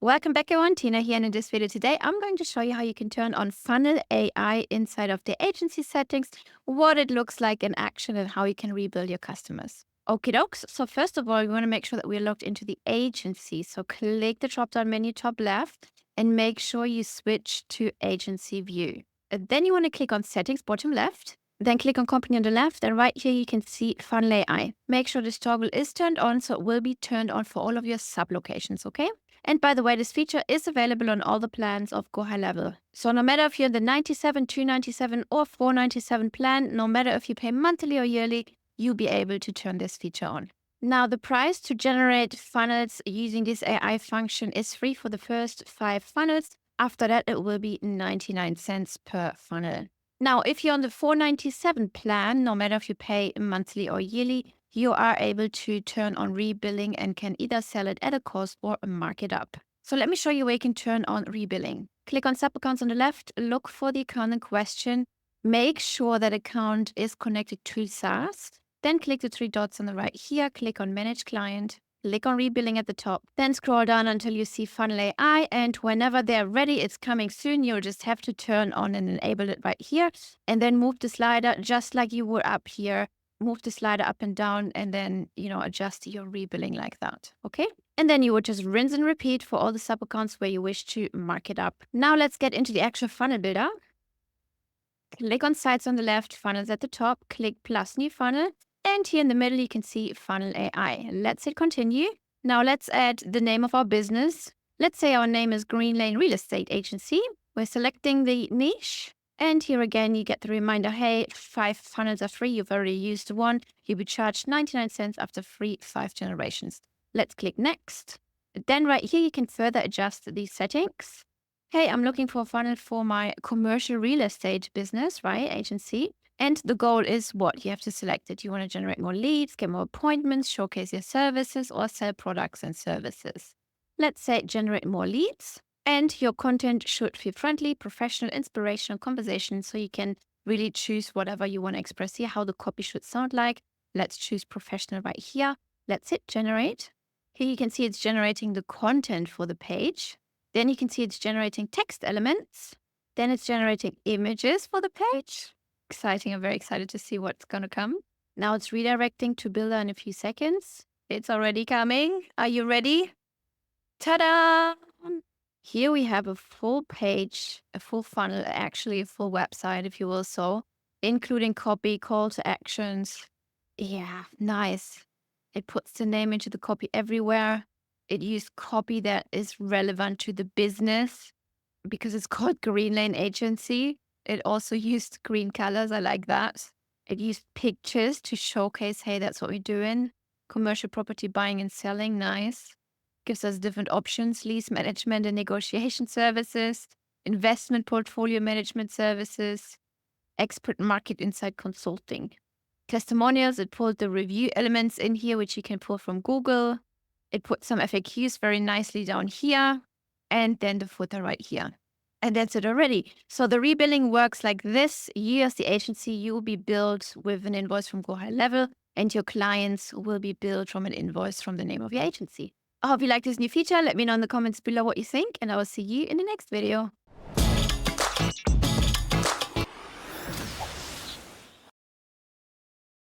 Welcome back everyone, Tina here, and in this video today I'm going to show you how you can turn on funnel AI inside of the agency settings, what it looks like in action and how you can rebuild your customers. Okie dokes, so first of all we want to make sure that we're logged into the agency, so click the drop down menu top left and make sure you switch to agency view. And then you want to click on settings bottom left, then click on company on the left, and right here you can see funnel AI. Make sure this toggle is turned on so it will be turned on for all of your sub locations, okay? And by the way, this feature is available on all the plans of GoHighLevel. So no matter if you're in the 97, 297 or 497 plan, no matter if you pay monthly or yearly, you'll be able to turn this feature on. Now, the price to generate funnels using this AI function is free for the first 5 funnels. After that, it will be 99 cents per funnel. Now, if you're on the 497 plan, no matter if you pay monthly or yearly, you are able to turn on rebilling and can either sell it at a cost or mark it up. So let me show you where you can turn on rebilling. Click on sub accounts on the left, look for the account in question, make sure that account is connected to SaaS, then click the 3 dots on the right here, click on manage client, click on rebilling at the top, then scroll down until you see funnel AI, and whenever they're ready, it's coming soon, you'll just have to turn on and enable it right here, and then move the slider just like you would up here. Move the slider up and down and then, adjust your rebilling like that, okay? And then you would just rinse and repeat for all the sub accounts where you wish to mark it up. Now let's get into the actual funnel builder. Click on sites on the left, funnels at the top, click plus new funnel. And here in the middle, you can see funnel AI. Let's hit continue. Now let's add the name of our business. Let's say our name is Green Lane Real Estate Agency. We're selecting the niche. And here again, you get the reminder, hey, 5 funnels are free. You've already used one. You'll be charged 99 cents after free 5 generations. Let's click next. Then right here, you can further adjust these settings. Hey, I'm looking for a funnel for my commercial real estate business, right? Agency. And the goal is what? You have to select it. You want to generate more leads, get more appointments, showcase your services, or sell products and services. Let's say generate more leads. And your content should feel friendly, professional, inspirational, conversation. So you can really choose whatever you want to express here, how the copy should sound like. Let's choose professional right here. Let's hit generate. Here you can see it's generating the content for the page. Then you can see it's generating text elements. Then it's generating images for the page. Exciting. I'm very excited to see what's going to come. Now it's redirecting to Builder in a few seconds. It's already coming. Are you ready? Ta-da! Here we have a full page, a full funnel, actually a full website, if you will so, including copy, call to actions. Yeah, nice. It puts the name into the copy everywhere. It used copy that is relevant to the business because it's called Green Lane Agency. It also used green colors. I like that. It used pictures to showcase, hey, that's what we're doing. Commercial property buying and selling, nice. Gives us different options, lease management and negotiation services, investment portfolio management services, expert market insight consulting. Testimonials, it pulled the review elements in here, which you can pull from Google. It put some FAQs very nicely down here, and then the footer right here. And that's it already. So the rebilling works like this. You as the agency, you will be billed with an invoice from GoHighLevel, and your clients will be billed from an invoice from the name of your agency. I hope you like this new feature. Let me know in the comments below what you think, and I will see you in the next video.